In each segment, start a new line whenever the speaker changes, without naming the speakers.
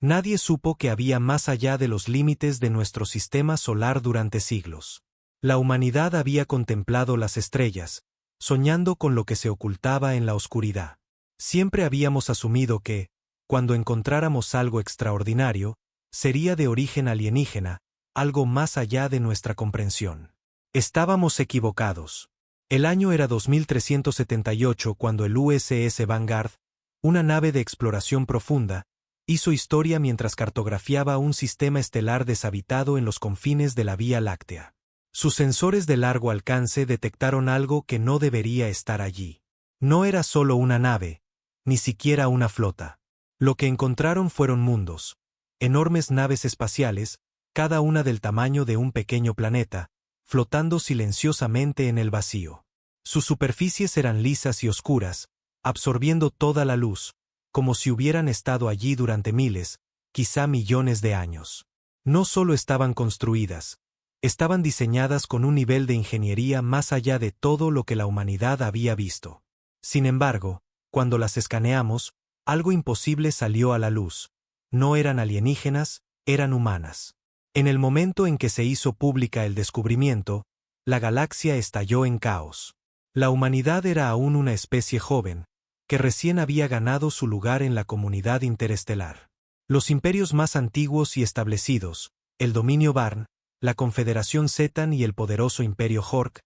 Nadie supo que había más allá de los límites de nuestro sistema solar durante siglos. La humanidad había contemplado las estrellas, soñando con lo que se ocultaba en la oscuridad. Siempre habíamos asumido que, cuando encontráramos algo extraordinario, sería de origen alienígena, algo más allá de nuestra comprensión. Estábamos equivocados. El año era 2378 cuando el USS Vanguard, una nave de exploración profunda, hizo historia mientras cartografiaba un sistema estelar deshabitado en los confines de la Vía Láctea. Sus sensores de largo alcance detectaron algo que no debería estar allí. No era solo una nave, ni siquiera una flota. Lo que encontraron fueron mundos, enormes naves espaciales, cada una del tamaño de un pequeño planeta, flotando silenciosamente en el vacío. Sus superficies eran lisas y oscuras, absorbiendo toda la luz, como si hubieran estado allí durante miles, quizá millones de años. No solo estaban construidas, estaban diseñadas con un nivel de ingeniería más allá de todo lo que la humanidad había visto. Sin embargo, cuando las escaneamos, algo imposible salió a la luz. No eran alienígenas, eran humanas. En el momento en que se hizo pública el descubrimiento, la galaxia estalló en caos. La humanidad era aún una especie joven, que recién había ganado su lugar en la comunidad interestelar. Los imperios más antiguos y establecidos, el dominio Barn, la Confederación Zetan y el poderoso Imperio Hork,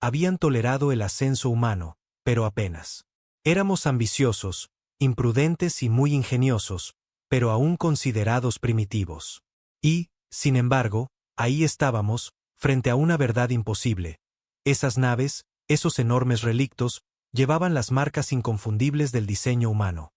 habían tolerado el ascenso humano, pero apenas. Éramos ambiciosos, imprudentes y muy ingeniosos, pero aún considerados primitivos. Y, sin embargo, ahí estábamos, frente a una verdad imposible. Esas naves, esos enormes relictos, llevaban las marcas inconfundibles del diseño humano.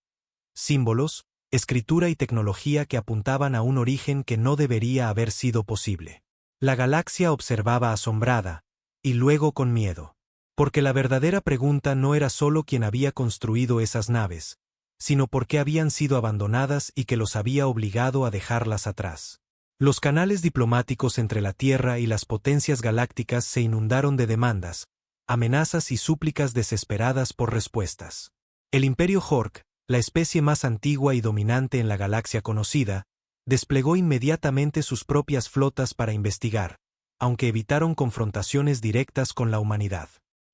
Símbolos, escritura y tecnología que apuntaban a un origen que no debería haber sido posible. La galaxia observaba asombrada, y luego con miedo. Porque la verdadera pregunta no era solo quién había construido esas naves, sino por qué habían sido abandonadas y qué los había obligado a dejarlas atrás. Los canales diplomáticos entre la Tierra y las potencias galácticas se inundaron de demandas, amenazas y súplicas desesperadas por respuestas. El Imperio Hork, la especie más antigua y dominante en la galaxia conocida, desplegó inmediatamente sus propias flotas para investigar, aunque evitaron confrontaciones directas con la humanidad.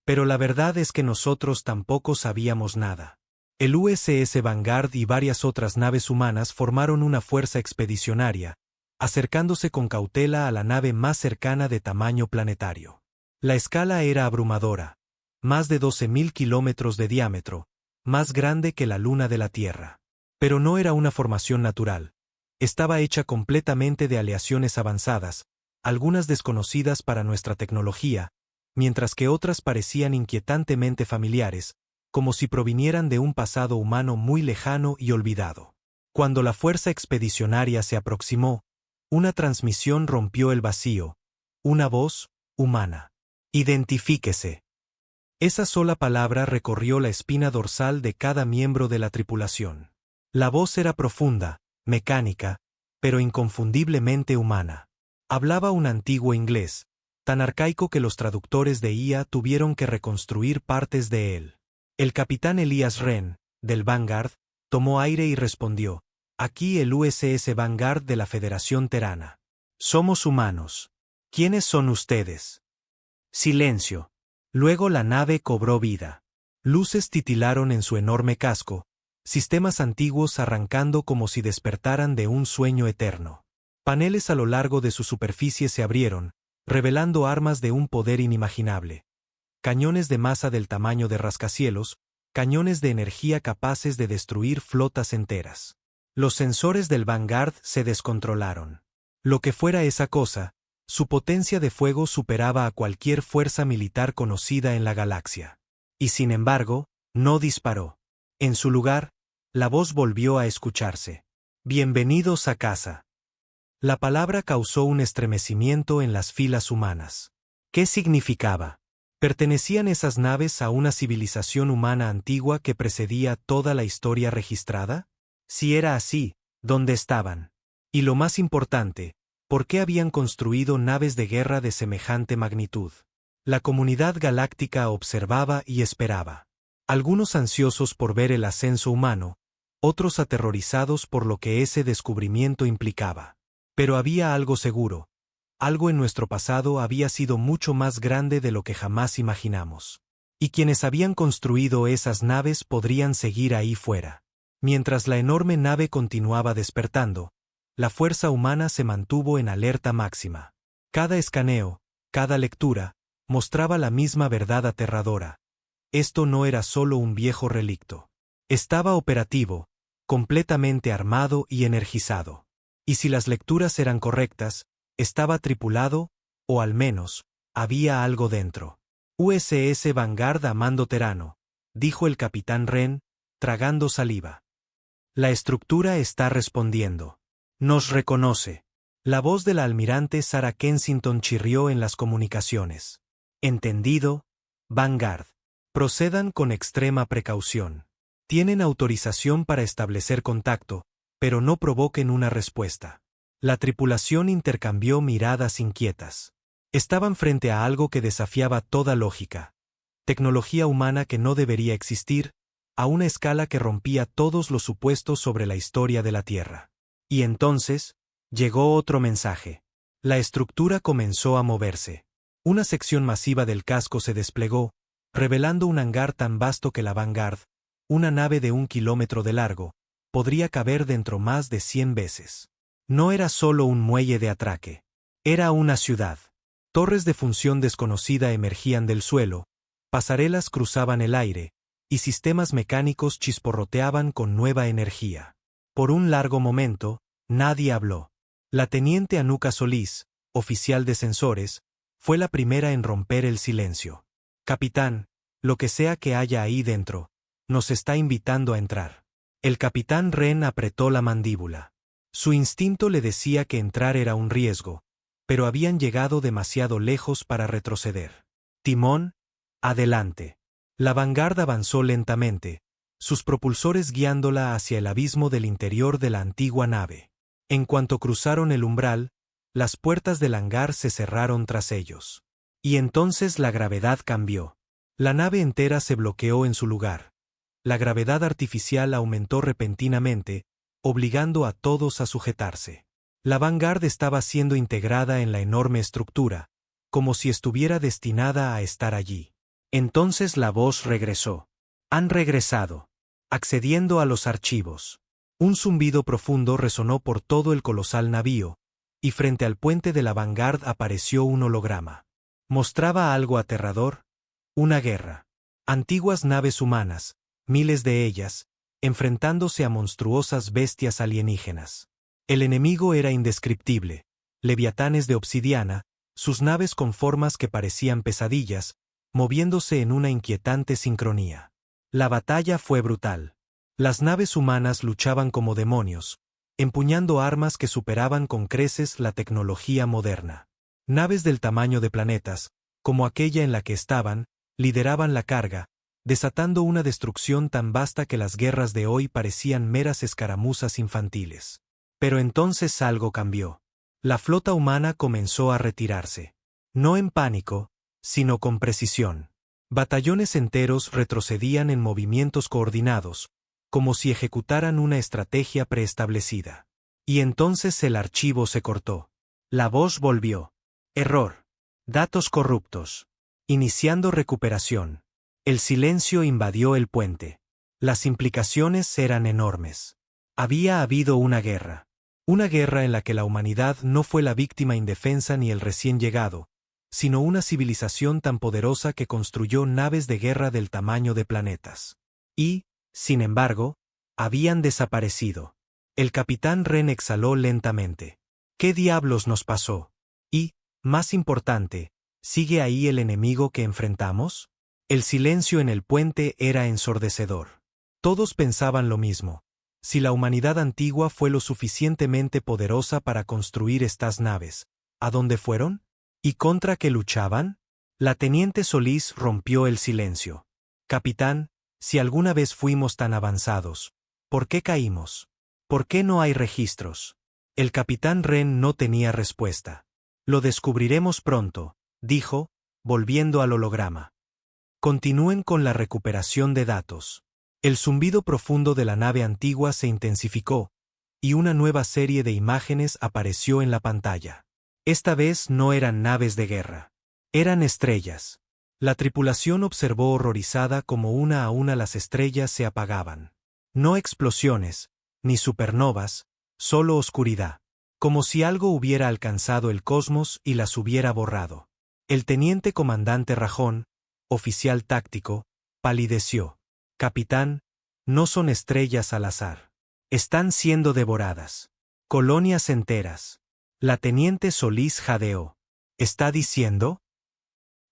Pero la verdad es que nosotros tampoco sabíamos nada. El USS Vanguard y varias otras naves humanas formaron una fuerza expedicionaria, acercándose con cautela a la nave más cercana de tamaño planetario. La escala era abrumadora, más de 12.000 kilómetros de diámetro, más grande que la luna de la Tierra. Pero no era una formación natural. Estaba hecha completamente de aleaciones avanzadas, algunas desconocidas para nuestra tecnología, mientras que otras parecían inquietantemente familiares, como si provinieran de un pasado humano muy lejano y olvidado. Cuando la fuerza expedicionaria se aproximó, una transmisión rompió el vacío, una voz, humana. Identifíquese. Esa sola palabra recorrió la espina dorsal de cada miembro de la tripulación. La voz era profunda, mecánica, pero inconfundiblemente humana. Hablaba un antiguo inglés, tan arcaico que los traductores de IA tuvieron que reconstruir partes de él. El capitán Elias Wren, del Vanguard, tomó aire y respondió: «Aquí el USS Vanguard de la Federación Terrana. Somos humanos. ¿Quiénes son ustedes?» Silencio. Luego la nave cobró vida. Luces titilaron en su enorme casco, sistemas antiguos arrancando como si despertaran de un sueño eterno. Paneles a lo largo de su superficie se abrieron, revelando armas de un poder inimaginable. Cañones de masa del tamaño de rascacielos, cañones de energía capaces de destruir flotas enteras. Los sensores del Vanguard se descontrolaron. Lo que fuera esa cosa, su potencia de fuego superaba a cualquier fuerza militar conocida en la galaxia. Y sin embargo, no disparó. En su lugar, la voz volvió a escucharse. «Bienvenidos a casa». La palabra causó un estremecimiento en las filas humanas. ¿Qué significaba? ¿Pertenecían esas naves a una civilización humana antigua que precedía toda la historia registrada? Si era así, ¿dónde estaban? Y lo más importante, ¿por qué habían construido naves de guerra de semejante magnitud? La comunidad galáctica observaba y esperaba. Algunos ansiosos por ver el ascenso humano, otros aterrorizados por lo que ese descubrimiento implicaba. Pero había algo seguro. Algo en nuestro pasado había sido mucho más grande de lo que jamás imaginamos. Y quienes habían construido esas naves podrían seguir ahí fuera. Mientras la enorme nave continuaba despertando, la fuerza humana se mantuvo en alerta máxima. Cada escaneo, cada lectura, mostraba la misma verdad aterradora. Esto no era solo un viejo relicto. Estaba operativo, completamente armado y energizado. Y si las lecturas eran correctas, estaba tripulado, o al menos, había algo dentro. USS Vanguard a mando Terano, dijo el capitán Wren, tragando saliva. La estructura está respondiendo. Nos reconoce. La voz de la almirante Sarah Kensington chirrió en las comunicaciones. Entendido, Vanguard. Procedan con extrema precaución. Tienen autorización para establecer contacto, pero no provoquen una respuesta. La tripulación intercambió miradas inquietas. Estaban frente a algo que desafiaba toda lógica. Tecnología humana que no debería existir, a una escala que rompía todos los supuestos sobre la historia de la Tierra. Y entonces, llegó otro mensaje. La estructura comenzó a moverse. Una sección masiva del casco se desplegó, revelando un hangar tan vasto que la Vanguard, una nave de 1 kilómetro de largo, podría caber dentro más de 100 veces. No era solo un muelle de atraque. Era una ciudad. Torres de función desconocida emergían del suelo, pasarelas cruzaban el aire, y sistemas mecánicos chisporroteaban con nueva energía. Por un largo momento, nadie habló. La teniente Anuka Solís, oficial de sensores, fue la primera en romper el silencio. Capitán, lo que sea que haya ahí dentro, nos está invitando a entrar. El capitán Wren apretó la mandíbula. Su instinto le decía que entrar era un riesgo, pero habían llegado demasiado lejos para retroceder. Timón, adelante. La Vanguard avanzó lentamente, sus propulsores guiándola hacia el abismo del interior de la antigua nave. En cuanto cruzaron el umbral, las puertas del hangar se cerraron tras ellos. Y entonces la gravedad cambió. La nave entera se bloqueó en su lugar. La gravedad artificial aumentó repentinamente, obligando a todos a sujetarse. La Vanguard estaba siendo integrada en la enorme estructura, como si estuviera destinada a estar allí. Entonces la voz regresó. Han regresado. Accediendo a los archivos. Un zumbido profundo resonó por todo el colosal navío, y frente al puente de la Vanguard apareció un holograma. Mostraba algo aterrador. Una guerra. Antiguas naves humanas, miles de ellas, enfrentándose a monstruosas bestias alienígenas. El enemigo era indescriptible. Leviatanes de obsidiana, sus naves con formas que parecían pesadillas, moviéndose en una inquietante sincronía. La batalla fue brutal. Las naves humanas luchaban como demonios, empuñando armas que superaban con creces la tecnología moderna. Naves del tamaño de planetas, como aquella en la que estaban, lideraban la carga, desatando una destrucción tan vasta que las guerras de hoy parecían meras escaramuzas infantiles. Pero entonces algo cambió. La flota humana comenzó a retirarse. No en pánico, sino con precisión. Batallones enteros retrocedían en movimientos coordinados, como si ejecutaran una estrategia preestablecida. Y entonces el archivo se cortó. La voz volvió. Error. Datos corruptos. Iniciando recuperación. El silencio invadió el puente. Las implicaciones eran enormes. Había habido una guerra. Una guerra en la que la humanidad no fue la víctima indefensa ni el recién llegado, sino una civilización tan poderosa que construyó naves de guerra del tamaño de planetas. Y, sin embargo, habían desaparecido. El capitán Wren exhaló lentamente. ¿Qué diablos nos pasó? Y, más importante, ¿sigue ahí el enemigo que enfrentamos? El silencio en el puente era ensordecedor. Todos pensaban lo mismo. Si la humanidad antigua fue lo suficientemente poderosa para construir estas naves, ¿a dónde fueron? ¿Y contra qué luchaban? La teniente Solís rompió el silencio. Capitán, si alguna vez fuimos tan avanzados, ¿por qué caímos? ¿Por qué no hay registros? El capitán Wren no tenía respuesta. Lo descubriremos pronto, dijo, volviendo al holograma. Continúen con la recuperación de datos. El zumbido profundo de la nave antigua se intensificó, y una nueva serie de imágenes apareció en la pantalla. Esta vez no eran naves de guerra. Eran estrellas. La tripulación observó horrorizada cómo una a una las estrellas se apagaban. No explosiones, ni supernovas, solo oscuridad. Como si algo hubiera alcanzado el cosmos y las hubiera borrado. El teniente comandante Rajón, oficial táctico, palideció. Capitán, no son estrellas al azar. Están siendo devoradas. Colonias enteras. La teniente Solís jadeó. ¿Está diciendo?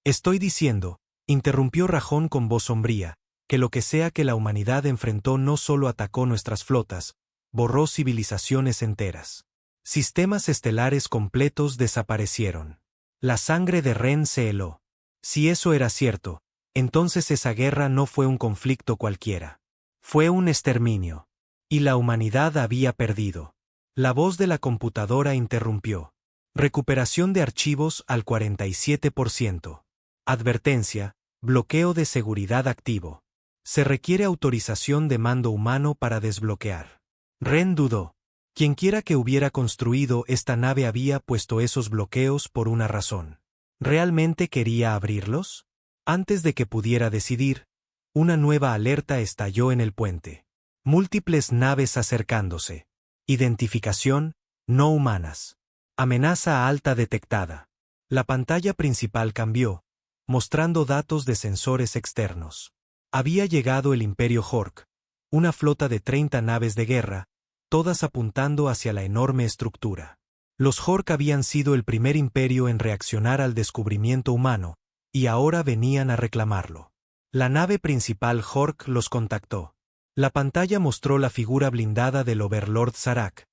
Estoy diciendo, interrumpió Rajón con voz sombría, que lo que sea que la humanidad enfrentó no solo atacó nuestras flotas, borró civilizaciones enteras. Sistemas estelares completos desaparecieron. La sangre de Ren se heló. Si eso era cierto, entonces esa guerra no fue un conflicto cualquiera. Fue un exterminio. Y la humanidad había perdido. La voz de la computadora interrumpió. Recuperación de archivos al 47%. Advertencia, bloqueo de seguridad activo. Se requiere autorización de mando humano para desbloquear. Ren dudó. Quienquiera que hubiera construido esta nave había puesto esos bloqueos por una razón. ¿Realmente quería abrirlos? Antes de que pudiera decidir, una nueva alerta estalló en el puente. Múltiples naves acercándose. Identificación, no humanas. Amenaza alta detectada. La pantalla principal cambió, mostrando datos de sensores externos. Había llegado el Imperio Hork, una flota de 30 naves de guerra, todas apuntando hacia la enorme estructura. Los Hork habían sido el primer imperio en reaccionar al descubrimiento humano, y ahora venían a reclamarlo. La nave principal Hork los contactó. La pantalla mostró la figura blindada del Overlord Zarak,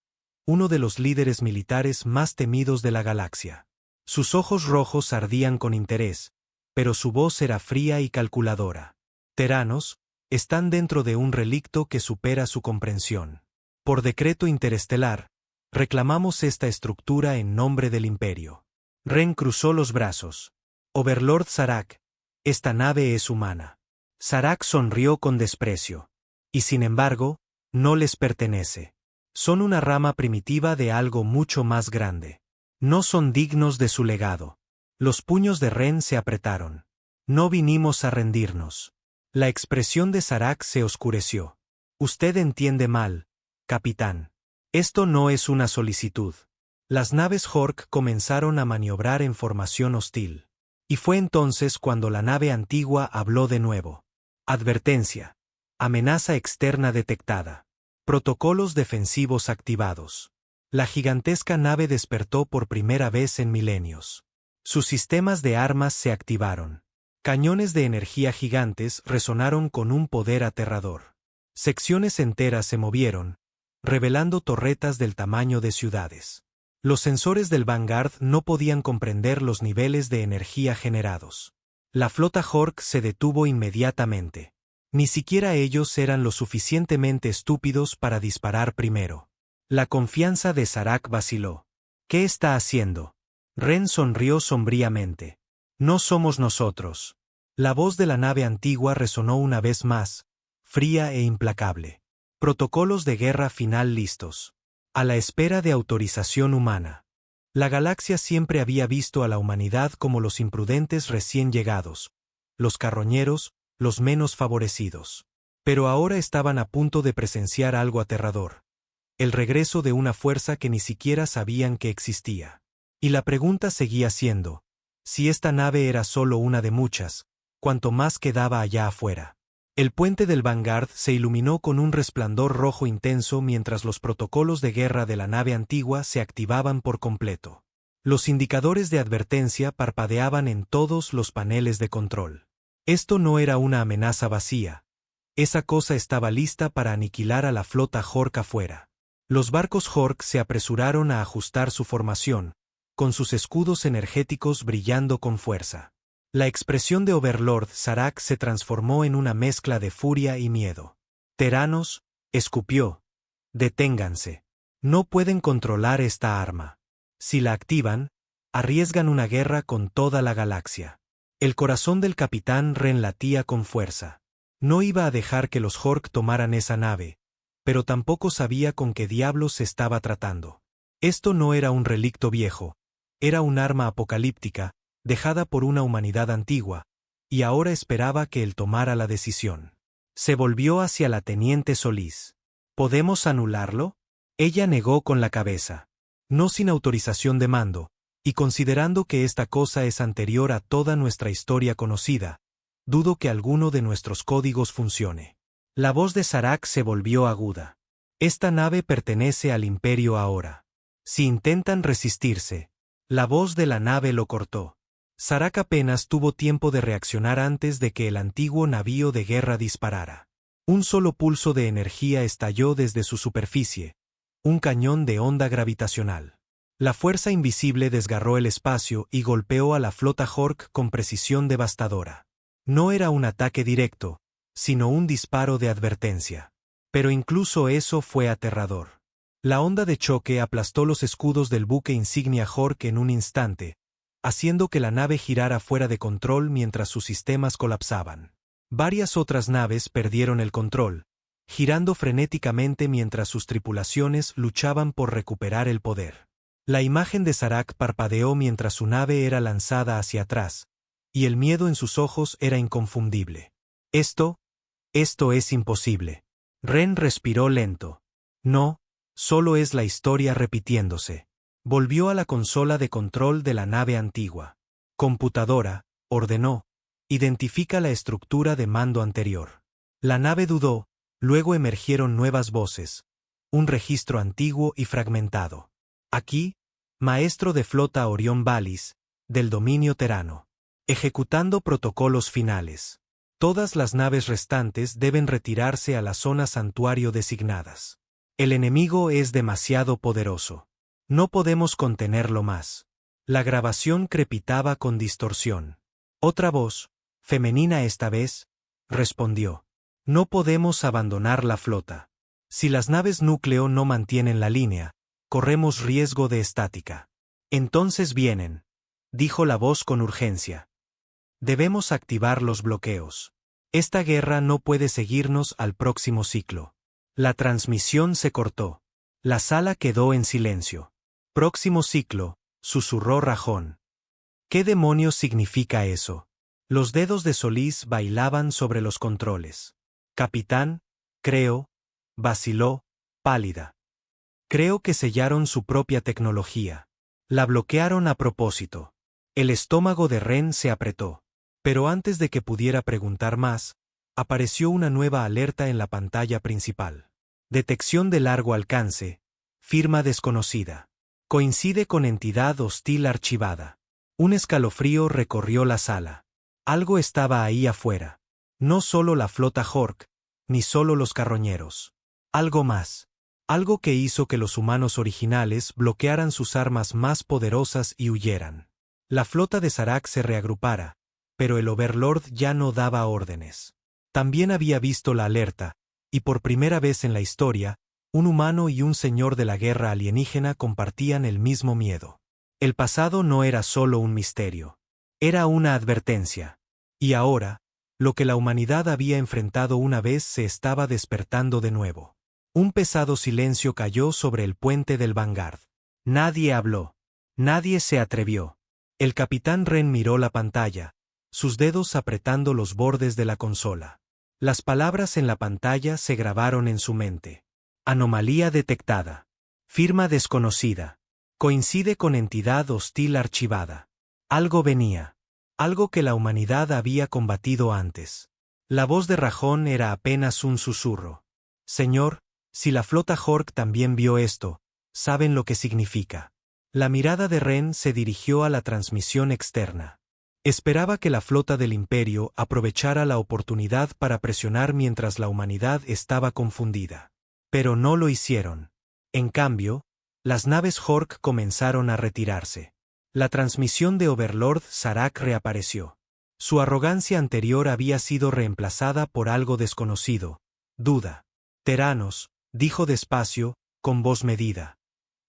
uno de los líderes militares más temidos de la galaxia. Sus ojos rojos ardían con interés, pero su voz era fría y calculadora. Teranos, están dentro de un relicto que supera su comprensión. Por decreto interestelar, reclamamos esta estructura en nombre del Imperio. Ren cruzó los brazos. Overlord Zarak, esta nave es humana. Zarak sonrió con desprecio. Y sin embargo, no les pertenece. Son una rama primitiva de algo mucho más grande. No son dignos de su legado. Los puños de Ren se apretaron. No vinimos a rendirnos. La expresión de Zarak se oscureció. Usted entiende mal, capitán. Esto no es una solicitud. Las naves Hork comenzaron a maniobrar en formación hostil. Y fue entonces cuando la nave antigua habló de nuevo. Advertencia. Amenaza externa detectada. Protocolos defensivos activados. La gigantesca nave despertó por primera vez en milenios. Sus sistemas de armas se activaron. Cañones de energía gigantes resonaron con un poder aterrador. Secciones enteras se movieron, revelando torretas del tamaño de ciudades. Los sensores del Vanguard no podían comprender los niveles de energía generados. La flota Hork se detuvo inmediatamente. Ni siquiera ellos eran lo suficientemente estúpidos para disparar primero. La confianza de Zarak vaciló. ¿Qué está haciendo? Ren sonrió sombríamente. No somos nosotros. La voz de la nave antigua resonó una vez más, fría e implacable. Protocolos de guerra final listos. A la espera de autorización humana. La galaxia siempre había visto a la humanidad como los imprudentes recién llegados, los carroñeros, los menos favorecidos. Pero ahora estaban a punto de presenciar algo aterrador. El regreso de una fuerza que ni siquiera sabían que existía. Y la pregunta seguía siendo, si esta nave era solo una de muchas, cuanto más quedaba allá afuera. El puente del Vanguard se iluminó con un resplandor rojo intenso mientras los protocolos de guerra de la nave antigua se activaban por completo. Los indicadores de advertencia parpadeaban en todos los paneles de control. Esto no era una amenaza vacía. Esa cosa estaba lista para aniquilar a la flota Hork afuera. Los barcos Hork se apresuraron a ajustar su formación, con sus escudos energéticos brillando con fuerza. La expresión de Overlord Zarak se transformó en una mezcla de furia y miedo. Teranos, escupió. Deténganse. No pueden controlar esta arma. Si la activan, arriesgan una guerra con toda la galaxia. El corazón del capitán Ren latía con fuerza. No iba a dejar que los Hork tomaran esa nave, pero tampoco sabía con qué diablos se estaba tratando. Esto no era un relicto viejo, era un arma apocalíptica, dejada por una humanidad antigua, y ahora esperaba que él tomara la decisión. Se volvió hacia la teniente Solís. ¿Podemos anularlo? Ella negó con la cabeza. No sin autorización de mando, y considerando que esta cosa es anterior a toda nuestra historia conocida, dudo que alguno de nuestros códigos funcione. La voz de Serac se volvió aguda. Esta nave pertenece al Imperio ahora. Si intentan resistirse. La voz de la nave lo cortó. Serac apenas tuvo tiempo de reaccionar antes de que el antiguo navío de guerra disparara. Un solo pulso de energía estalló desde su superficie, un cañón de onda gravitacional. La fuerza invisible desgarró el espacio y golpeó a la flota Hork con precisión devastadora. No era un ataque directo, sino un disparo de advertencia. Pero incluso eso fue aterrador. La onda de choque aplastó los escudos del buque insignia Hork en un instante, haciendo que la nave girara fuera de control mientras sus sistemas colapsaban. Varias otras naves perdieron el control, girando frenéticamente mientras sus tripulaciones luchaban por recuperar el poder. La imagen de Serac parpadeó mientras su nave era lanzada hacia atrás, y el miedo en sus ojos era inconfundible. Esto es imposible. Ren respiró lento. No, solo es la historia repitiéndose. Volvió a la consola de control de la nave antigua. Computadora, ordenó, identifica la estructura de mando anterior. La nave dudó, luego emergieron nuevas voces, un registro antiguo y fragmentado. Aquí, maestro de flota Orión Valis, del dominio terano. Ejecutando protocolos finales. Todas las naves restantes deben retirarse a la zona santuario designadas. El enemigo es demasiado poderoso. No podemos contenerlo más. La grabación crepitaba con distorsión. Otra voz, femenina esta vez, respondió. No podemos abandonar la flota. Si las naves núcleo no mantienen la línea, corremos riesgo de estática. Entonces vienen, dijo la voz con urgencia. Debemos activar los bloqueos. Esta guerra no puede seguirnos al próximo ciclo. La transmisión se cortó. La sala quedó en silencio. Próximo ciclo, susurró Rajón. ¿Qué demonios significa eso? Los dedos de Solís bailaban sobre los controles. Capitán, creo, vaciló, pálida. Creo que sellaron su propia tecnología. La bloquearon a propósito. El estómago de Ren se apretó. Pero antes de que pudiera preguntar más, apareció una nueva alerta en la pantalla principal. Detección de largo alcance, firma desconocida. Coincide con entidad hostil archivada. Un escalofrío recorrió la sala. Algo estaba ahí afuera. No solo la flota Hork, ni solo los carroñeros. Algo más. Algo que hizo que los humanos originales bloquearan sus armas más poderosas y huyeran. La flota de Serac se reagrupara, pero el Overlord ya no daba órdenes. También había visto la alerta, y por primera vez en la historia, un humano y un señor de la guerra alienígena compartían el mismo miedo. El pasado no era solo un misterio. Era una advertencia. Y ahora, lo que la humanidad había enfrentado una vez se estaba despertando de nuevo. Un pesado silencio cayó sobre el puente del Vanguard. Nadie habló. Nadie se atrevió. El capitán Ren miró la pantalla, sus dedos apretando los bordes de la consola. Las palabras en la pantalla se grabaron en su mente. Anomalía detectada. Firma desconocida. Coincide con entidad hostil archivada. Algo venía. Algo que la humanidad había combatido antes. La voz de Rajón era apenas un susurro. Señor, si la flota Hork también vio esto, saben lo que significa. La mirada de Ren se dirigió a la transmisión externa. Esperaba que la flota del Imperio aprovechara la oportunidad para presionar mientras la humanidad estaba confundida. Pero no lo hicieron. En cambio, las naves Hork comenzaron a retirarse. La transmisión de Overlord Serac reapareció. Su arrogancia anterior había sido reemplazada por algo desconocido. Duda. Teranos, dijo despacio, con voz medida.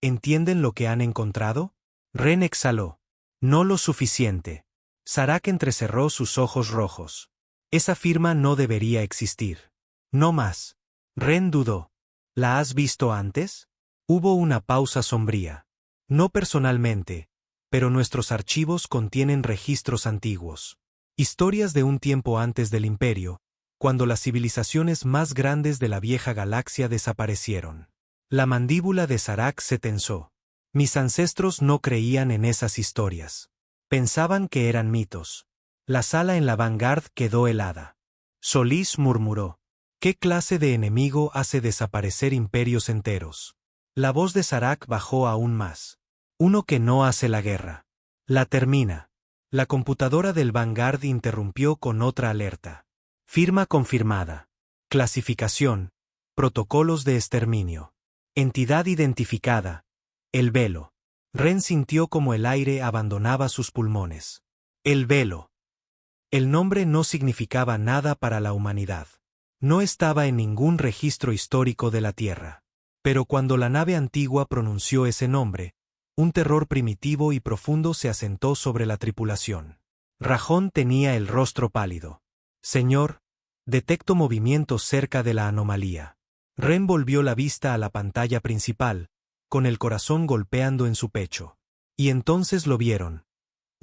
¿Entienden lo que han encontrado? Ren exhaló. No lo suficiente. Serac entrecerró sus ojos rojos. Esa firma no debería existir. No más. Ren dudó. ¿La has visto antes? Hubo una pausa sombría. No personalmente, pero nuestros archivos contienen registros antiguos. Historias de un tiempo antes del Imperio, cuando las civilizaciones más grandes de la vieja galaxia desaparecieron. La mandíbula de Serac se tensó. Mis ancestros no creían en esas historias. Pensaban que eran mitos. La sala en la Vanguard quedó helada. Solís murmuró. ¿Qué clase de enemigo hace desaparecer imperios enteros? La voz de Serac bajó aún más. Uno que no hace la guerra. La termina. La computadora del Vanguard interrumpió con otra alerta. Firma confirmada. Clasificación. Protocolos de exterminio. Entidad identificada. El velo. Ren sintió como el aire abandonaba sus pulmones. El velo. El nombre no significaba nada para la humanidad. No estaba en ningún registro histórico de la Tierra. Pero cuando la nave antigua pronunció ese nombre, un terror primitivo y profundo se asentó sobre la tripulación. Rajón tenía el rostro pálido. Señor, detecto movimientos cerca de la anomalía. Ren volvió la vista a la pantalla principal, con el corazón golpeando en su pecho. Y entonces lo vieron.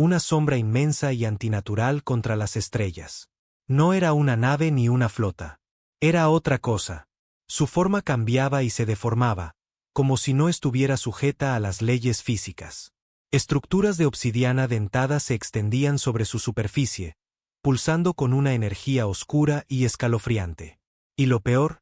Una sombra inmensa y antinatural contra las estrellas. No era una nave ni una flota. Era otra cosa. Su forma cambiaba y se deformaba, como si no estuviera sujeta a las leyes físicas. Estructuras de obsidiana dentada se extendían sobre su superficie, pulsando con una energía oscura y escalofriante. Y lo peor,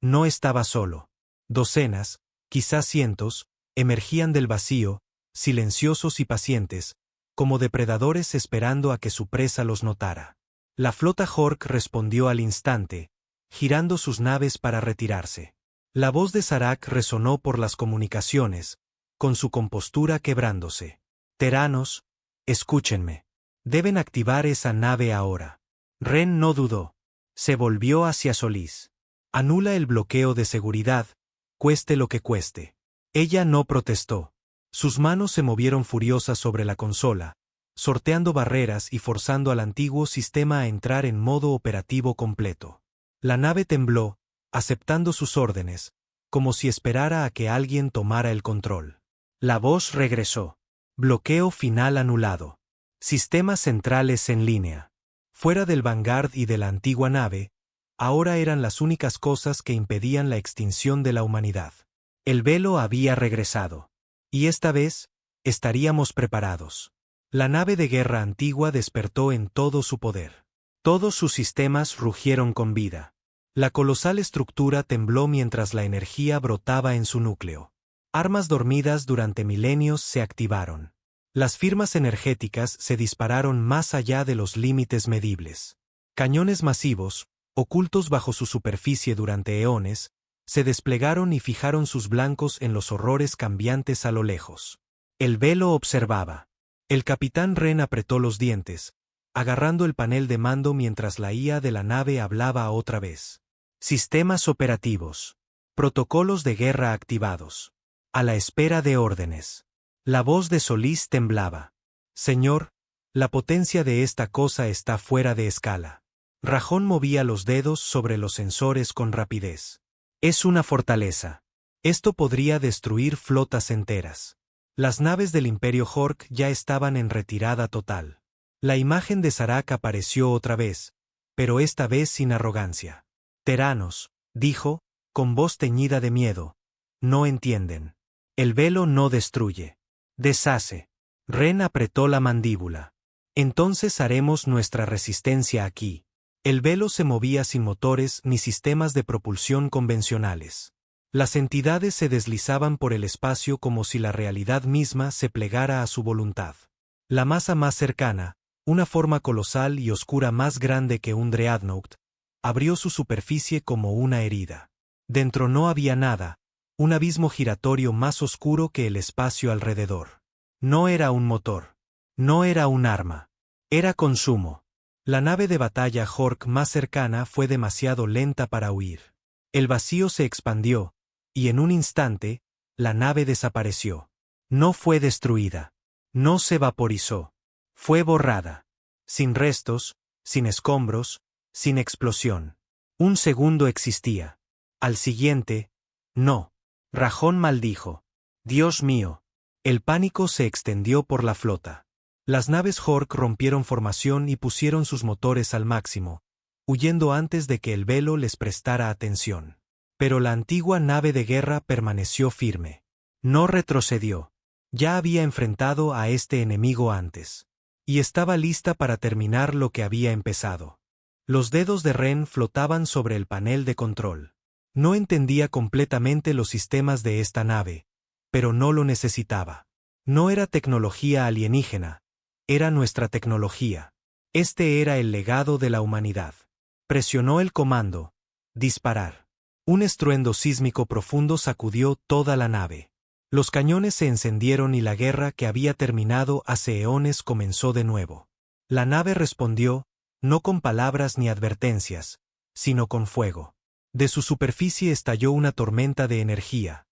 no estaba solo. Docenas, quizás cientos, emergían del vacío, silenciosos y pacientes, como depredadores esperando a que su presa los notara. La flota Hork respondió al instante, girando sus naves para retirarse. La voz de Serac resonó por las comunicaciones, con su compostura quebrándose. Teranos, escúchenme. Deben activar esa nave ahora. Ren no dudó. Se volvió hacia Solís. Anula el bloqueo de seguridad, cueste lo que cueste. Ella no protestó. Sus manos se movieron furiosas sobre la consola, sorteando barreras y forzando al antiguo sistema a entrar en modo operativo completo. La nave tembló, aceptando sus órdenes, como si esperara a que alguien tomara el control. La voz regresó. Bloqueo final anulado. Sistemas centrales en línea. Fuera del Vanguard y de la antigua nave, ahora eran las únicas cosas que impedían la extinción de la humanidad. El velo había regresado. Y esta vez, estaríamos preparados. La nave de guerra antigua despertó en todo su poder. Todos sus sistemas rugieron con vida. La colosal estructura tembló mientras la energía brotaba en su núcleo. Armas dormidas durante milenios se activaron. Las firmas energéticas se dispararon más allá de los límites medibles. Cañones masivos, ocultos bajo su superficie durante eones, se desplegaron y fijaron sus blancos en los horrores cambiantes a lo lejos. El velo observaba. El capitán Ren apretó los dientes, agarrando el panel de mando mientras la IA de la nave hablaba otra vez. Sistemas operativos. Protocolos de guerra activados. A la espera de órdenes. La voz de Solís temblaba. Señor, la potencia de esta cosa está fuera de escala. Rajón movía los dedos sobre los sensores con rapidez. Es una fortaleza. Esto podría destruir flotas enteras. Las naves del Imperio Hork ya estaban en retirada total. La imagen de Serac apareció otra vez, pero esta vez sin arrogancia. Teranos, dijo, con voz teñida de miedo, no entienden. El velo no destruye. Deshace. Ren apretó la mandíbula. Entonces haremos nuestra resistencia aquí. El velo se movía sin motores ni sistemas de propulsión convencionales. Las entidades se deslizaban por el espacio como si la realidad misma se plegara a su voluntad. La masa más cercana, una forma colosal y oscura más grande que un Dreadnought, abrió su superficie como una herida. Dentro no había nada, un abismo giratorio más oscuro que el espacio alrededor. No era un motor. No era un arma. Era consumo. La nave de batalla Hork más cercana fue demasiado lenta para huir. El vacío se expandió, y en un instante, la nave desapareció. No fue destruida. No se vaporizó. Fue borrada. Sin restos, sin escombros, sin explosión. Un segundo existía. Al siguiente, no. Rajón maldijo. Dios mío. El pánico se extendió por la flota. Las naves Hork rompieron formación y pusieron sus motores al máximo, huyendo antes de que el velo les prestara atención. Pero la antigua nave de guerra permaneció firme. No retrocedió. Ya había enfrentado a este enemigo antes. Y estaba lista para terminar lo que había empezado. Los dedos de Ren flotaban sobre el panel de control. No entendía completamente los sistemas de esta nave, pero no lo necesitaba. No era tecnología alienígena, era nuestra tecnología. Este era el legado de la humanidad. Presionó el comando. Disparar. Un estruendo sísmico profundo sacudió toda la nave. Los cañones se encendieron y la guerra que había terminado hace eones comenzó de nuevo. La nave respondió, no con palabras ni advertencias, sino con fuego. De su superficie estalló una tormenta de energía.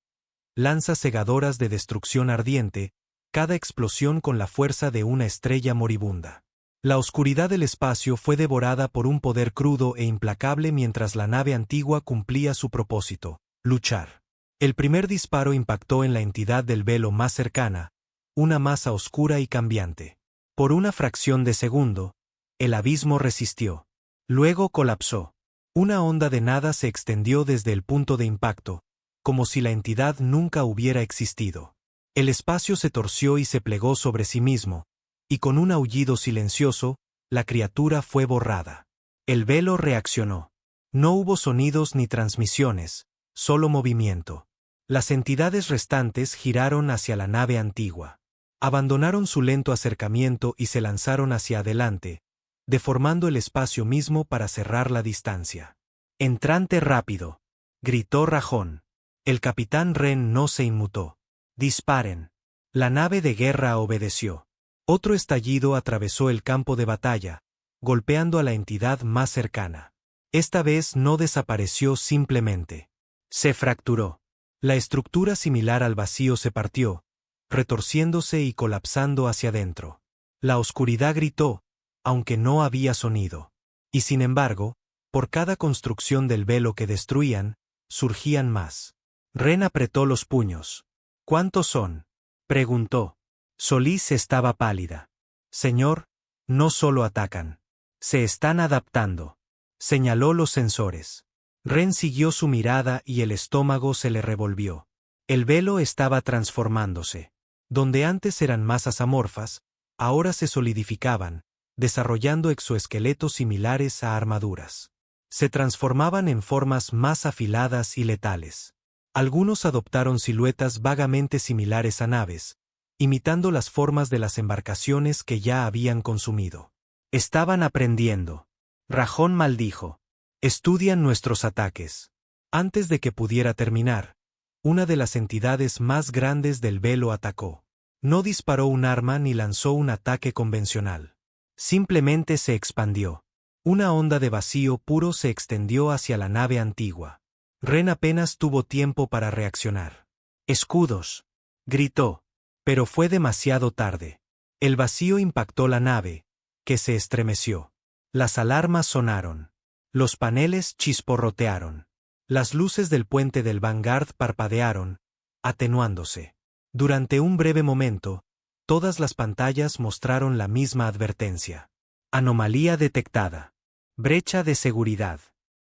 Lanzas cegadoras de destrucción ardiente, cada explosión con la fuerza de una estrella moribunda. La oscuridad del espacio fue devorada por un poder crudo e implacable mientras la nave antigua cumplía su propósito, luchar. El primer disparo impactó en la entidad del velo más cercana, una masa oscura y cambiante. Por una fracción de segundo, el abismo resistió. Luego colapsó. Una onda de nada se extendió desde el punto de impacto, como si la entidad nunca hubiera existido. El espacio se torció y se plegó sobre sí mismo, y con un aullido silencioso, la criatura fue borrada. El velo reaccionó. No hubo sonidos ni transmisiones, solo movimiento. Las entidades restantes giraron hacia la nave antigua. Abandonaron su lento acercamiento y se lanzaron hacia adelante, deformando el espacio mismo para cerrar la distancia. «Entrante rápido», gritó Rajón. El capitán Ren no se inmutó. «Disparen». La nave de guerra obedeció. Otro estallido atravesó el campo de batalla, golpeando a la entidad más cercana. Esta vez no desapareció simplemente. Se fracturó. La estructura similar al vacío se partió, retorciéndose y colapsando hacia adentro. La oscuridad gritó, aunque no había sonido. Y sin embargo, por cada construcción del velo que destruían, surgían más. Ren apretó los puños. «¿Cuántos son?», preguntó. Solís estaba pálida. «Señor, no solo atacan. Se están adaptando», señaló los sensores. Ren siguió su mirada y el estómago se le revolvió. El velo estaba transformándose. Donde antes eran masas amorfas, ahora se solidificaban, desarrollando exoesqueletos similares a armaduras. Se transformaban en formas más afiladas y letales. Algunos adoptaron siluetas vagamente similares a naves, imitando las formas de las embarcaciones que ya habían consumido. Estaban aprendiendo. Rajón maldijo. «Estudian nuestros ataques». Antes de que pudiera terminar, una de las entidades más grandes del velo atacó. No disparó un arma ni lanzó un ataque convencional. Simplemente se expandió. Una onda de vacío puro se extendió hacia la nave antigua. Ren apenas tuvo tiempo para reaccionar. «¡Escudos!», gritó. Pero fue demasiado tarde. El vacío impactó la nave, que se estremeció. Las alarmas sonaron. Los paneles chisporrotearon. Las luces del puente del Vanguard parpadearon, atenuándose. Durante un breve momento, todas las pantallas mostraron la misma advertencia. Anomalía detectada. Brecha de seguridad.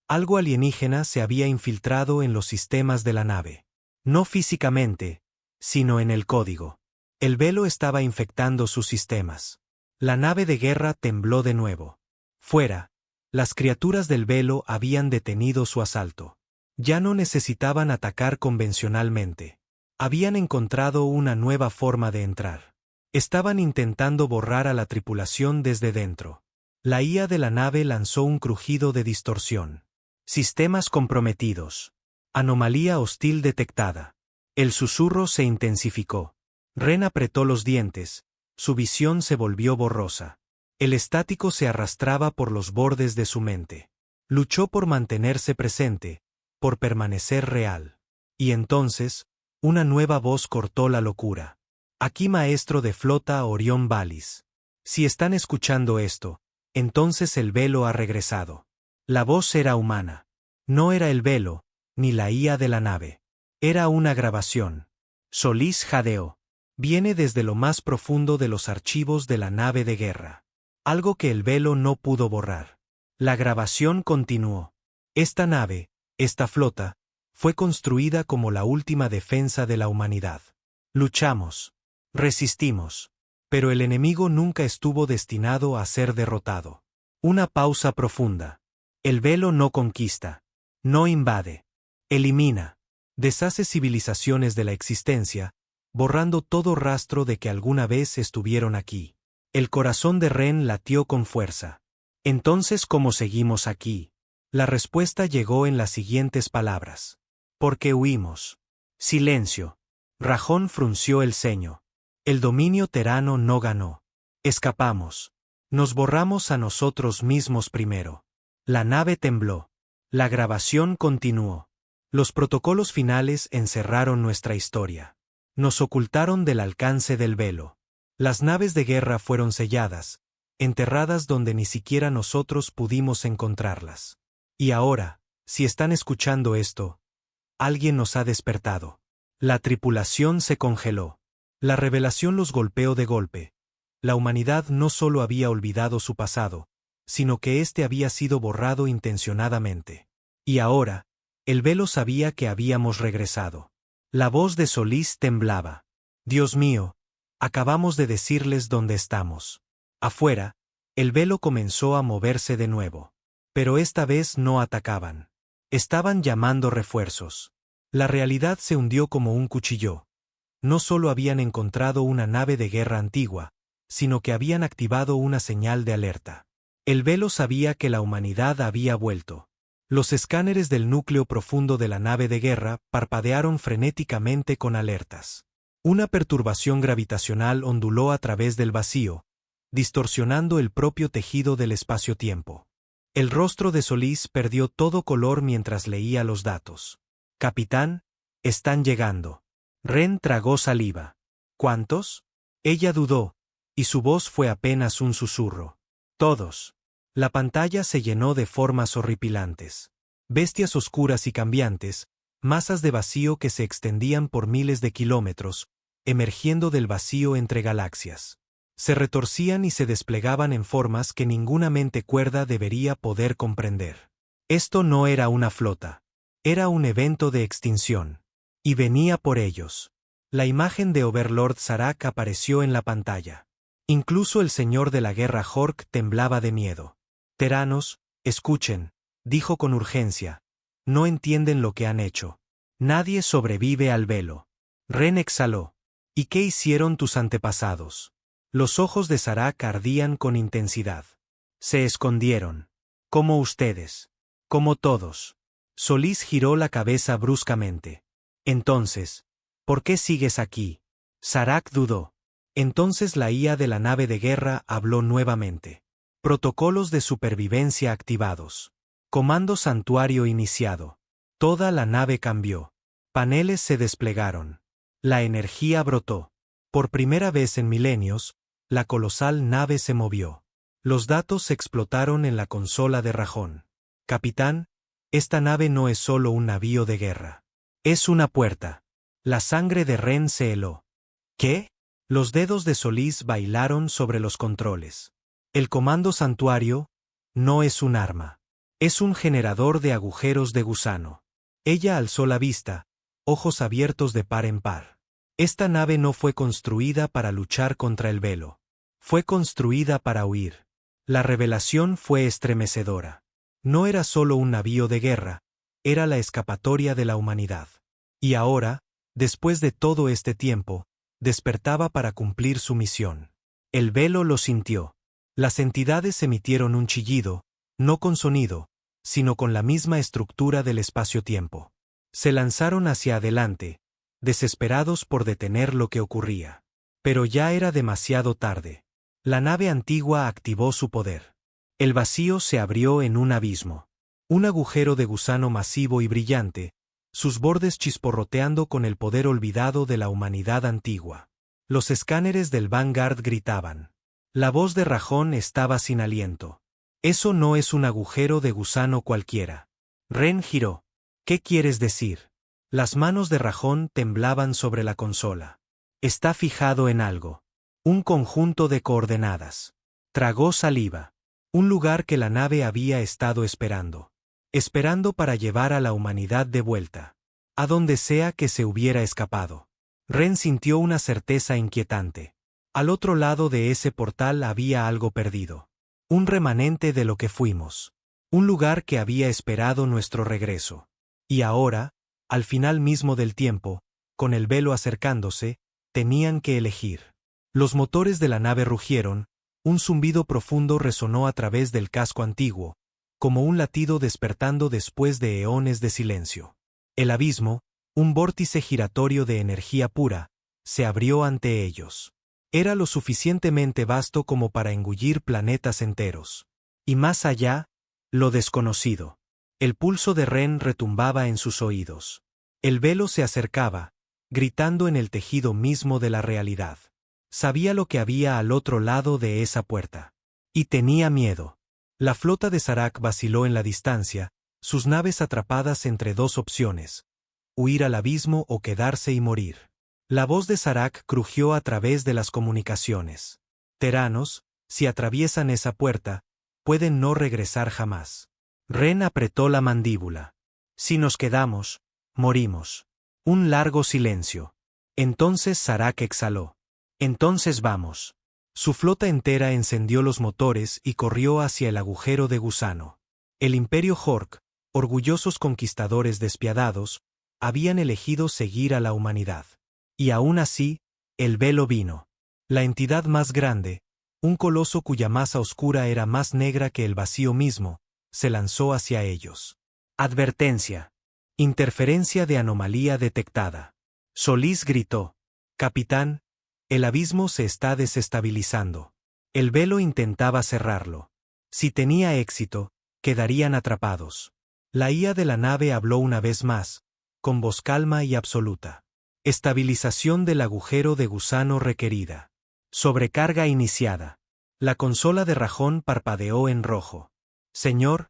Algo alienígena se había infiltrado en los sistemas de la nave. No físicamente, sino en el código. El velo estaba infectando sus sistemas. La nave de guerra tembló de nuevo. Fuera, las criaturas del velo habían detenido su asalto. Ya no necesitaban atacar convencionalmente. Habían encontrado una nueva forma de entrar. Estaban intentando borrar a la tripulación desde dentro. La IA de la nave lanzó un crujido de distorsión. Sistemas comprometidos. Anomalía hostil detectada. El susurro se intensificó. Ren apretó los dientes. Su visión se volvió borrosa. El estático se arrastraba por los bordes de su mente. Luchó por mantenerse presente, por permanecer real. Y entonces, una nueva voz cortó la locura. «Aquí maestro de flota Orión Valis. Si están escuchando esto, entonces el velo ha regresado. La voz era humana. No era el velo, ni la IA de la nave. Era una grabación. Solís jadeó. Viene desde lo más profundo de los archivos de la nave de guerra. Algo que el velo no pudo borrar. La grabación continuó. Esta nave, esta flota, fue construida como la última defensa de la humanidad. Luchamos. Resistimos. Pero el enemigo nunca estuvo destinado a ser derrotado. Una pausa profunda. El velo no conquista. No invade. Elimina. Deshace civilizaciones de la existencia, borrando todo rastro de que alguna vez estuvieron aquí. El corazón de Ren latió con fuerza. Entonces, ¿cómo seguimos aquí? La respuesta llegó en las siguientes palabras. Porque huimos. Silencio. Rajón frunció el ceño. El dominio terano no ganó. Escapamos. Nos borramos a nosotros mismos primero. La nave tembló. La grabación continuó. Los protocolos finales encerraron nuestra historia. Nos ocultaron del alcance del velo. Las naves de guerra fueron selladas, enterradas donde ni siquiera nosotros pudimos encontrarlas. Y ahora, si están escuchando esto, alguien nos ha despertado. La tripulación se congeló. La revelación los golpeó de golpe. La humanidad no solo había olvidado su pasado, sino que éste había sido borrado intencionadamente. Y ahora, el velo sabía que habíamos regresado. La voz de Solís temblaba. Dios mío, acabamos de decirles dónde estamos. Afuera, el velo comenzó a moverse de nuevo. Pero esta vez no atacaban. Estaban llamando refuerzos. La realidad se hundió como un cuchillo. No solo habían encontrado una nave de guerra antigua, sino que habían activado una señal de alerta. El velo sabía que la humanidad había vuelto. Los escáneres del núcleo profundo de la nave de guerra parpadearon frenéticamente con alertas. Una perturbación gravitacional onduló a través del vacío, distorsionando el propio tejido del espacio-tiempo. El rostro de Solís perdió todo color mientras leía los datos. Capitán, están llegando. Ren tragó saliva. ¿Cuántos? Ella dudó, y su voz fue apenas un susurro. Todos. La pantalla se llenó de formas horripilantes. Bestias oscuras y cambiantes, masas de vacío que se extendían por miles de kilómetros, emergiendo del vacío entre galaxias. Se retorcían y se desplegaban en formas que ninguna mente cuerda debería poder comprender. Esto no era una flota. Era un evento de extinción. Y venía por ellos. La imagen de Overlord Zarak apareció en la pantalla. Incluso el señor de la guerra Hork temblaba de miedo. Teranos, escuchen, dijo con urgencia. No entienden lo que han hecho. Nadie sobrevive al velo. Ren exhaló. ¿Y qué hicieron tus antepasados? Los ojos de Zarak ardían con intensidad. Se escondieron. Como ustedes. Como todos. Solís giró la cabeza bruscamente. Entonces, ¿por qué sigues aquí? Zarak dudó. Entonces la IA de la nave de guerra habló nuevamente. Protocolos de supervivencia activados. Comando santuario iniciado. Toda la nave cambió. Paneles se desplegaron. La energía brotó. Por primera vez en milenios, la colosal nave se movió. Los datos explotaron en la consola de Rajón. Capitán, esta nave no es solo un navío de guerra. Es una puerta. La sangre de Ren se heló. ¿Qué? Los dedos de Solís bailaron sobre los controles. El comando santuario no es un arma. Es un generador de agujeros de gusano. Ella alzó la vista, ojos abiertos de par en par. Esta nave no fue construida para luchar contra el velo. Fue construida para huir. La revelación fue estremecedora. No era solo un navío de guerra, era la escapatoria de la humanidad. Y ahora, después de todo este tiempo, despertaba para cumplir su misión. El velo lo sintió. Las entidades emitieron un chillido, no con sonido, sino con la misma estructura del espacio-tiempo. Se lanzaron hacia adelante, desesperados por detener lo que ocurría. Pero ya era demasiado tarde. La nave antigua activó su poder. El vacío se abrió en un abismo. Un agujero de gusano masivo y brillante, sus bordes chisporroteando con el poder olvidado de la humanidad antigua. Los escáneres del Vanguard gritaban. La voz de Rajón estaba sin aliento. Eso no es un agujero de gusano cualquiera. Ren giró. ¿Qué quieres decir? Las manos de Rajón temblaban sobre la consola. Está fijado en algo. Un conjunto de coordenadas. Tragó saliva. Un lugar que la nave había estado esperando. Esperando para llevar a la humanidad de vuelta. A donde sea que se hubiera escapado. Ren sintió una certeza inquietante. Al otro lado de ese portal había algo perdido. Un remanente de lo que fuimos. Un lugar que había esperado nuestro regreso. Y ahora, al final mismo del tiempo, con el velo acercándose, tenían que elegir. Los motores de la nave rugieron, un zumbido profundo resonó a través del casco antiguo, como un latido despertando después de eones de silencio. El abismo, un vórtice giratorio de energía pura, se abrió ante ellos. Era lo suficientemente vasto como para engullir planetas enteros. Y más allá, lo desconocido. El pulso de Ren retumbaba en sus oídos. El velo se acercaba, gritando en el tejido mismo de la realidad. Sabía lo que había al otro lado de esa puerta. Y tenía miedo. La flota de Zarak vaciló en la distancia, sus naves atrapadas entre dos opciones: huir al abismo o quedarse y morir. La voz de Zarak crujió a través de las comunicaciones. Teranos, si atraviesan esa puerta, pueden no regresar jamás. Ren apretó la mandíbula. Si nos quedamos, morimos. Un largo silencio. Entonces Zarak exhaló. Entonces vamos. Su flota entera encendió los motores y corrió hacia el agujero de gusano. El Imperio Hork, orgullosos conquistadores despiadados, habían elegido seguir a la humanidad. Y aún así, el velo vino. La entidad más grande, un coloso cuya masa oscura era más negra que el vacío mismo, se lanzó hacia ellos. Advertencia. Interferencia de anomalía detectada. Solís gritó. Capitán, el abismo se está desestabilizando. El velo intentaba cerrarlo. Si tenía éxito, quedarían atrapados. La IA de la nave habló una vez más, con voz calma y absoluta. Estabilización del agujero de gusano requerida. Sobrecarga iniciada. La consola de Rajón parpadeó en rojo. Señor,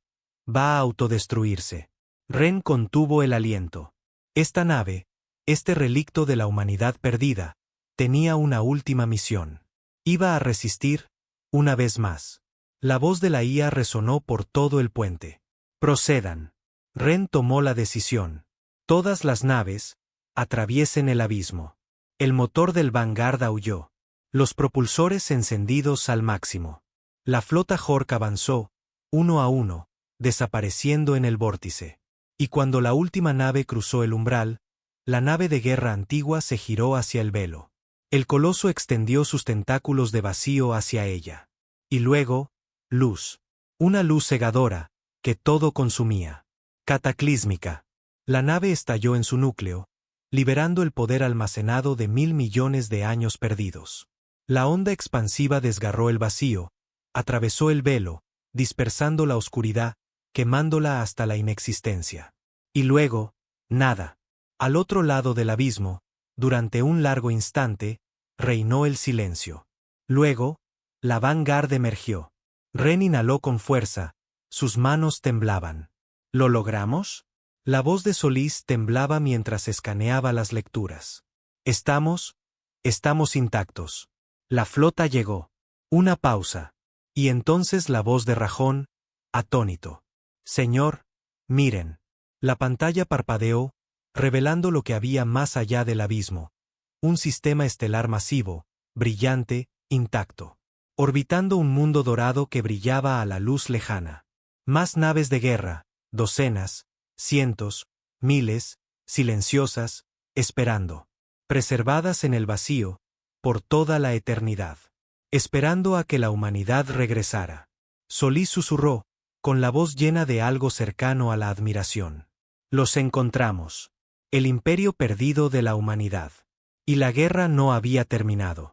va a autodestruirse. Ren contuvo el aliento. Esta nave, este relicto de la humanidad perdida, tenía una última misión. Iba a resistir, una vez más. La voz de la IA resonó por todo el puente. Procedan. Ren tomó la decisión. Todas las naves, atraviesen el abismo. El motor del Vanguard aulló. Los propulsores encendidos al máximo. La flota Hork avanzó, uno a uno, desapareciendo en el vórtice. Y cuando la última nave cruzó el umbral, la nave de guerra antigua se giró hacia el velo. El coloso extendió sus tentáculos de vacío hacia ella. Y luego, luz. Una luz cegadora, que todo consumía. Cataclísmica. La nave estalló en su núcleo, liberando el poder almacenado de 1000 millones de años perdidos. La onda expansiva desgarró el vacío, atravesó el velo, dispersando la oscuridad, quemándola hasta la inexistencia. Y luego, nada. Al otro lado del abismo, durante un largo instante, reinó el silencio. Luego, la Vanguard emergió. Ren inhaló con fuerza, sus manos temblaban. ¿Lo logramos? La voz de Solís temblaba mientras escaneaba las lecturas. Estamos intactos. La flota llegó. Una pausa. Y entonces la voz de Rajón, atónito. Señor, miren. La pantalla parpadeó, revelando lo que había más allá del abismo. Un sistema estelar masivo, brillante, intacto. Orbitando un mundo dorado que brillaba a la luz lejana. Más naves de guerra, docenas, cientos, miles, silenciosas, esperando. Preservadas en el vacío, por toda la eternidad. Esperando a que la humanidad regresara. Solís susurró, con la voz llena de algo cercano a la admiración. Los encontramos. El imperio perdido de la humanidad. Y la guerra no había terminado.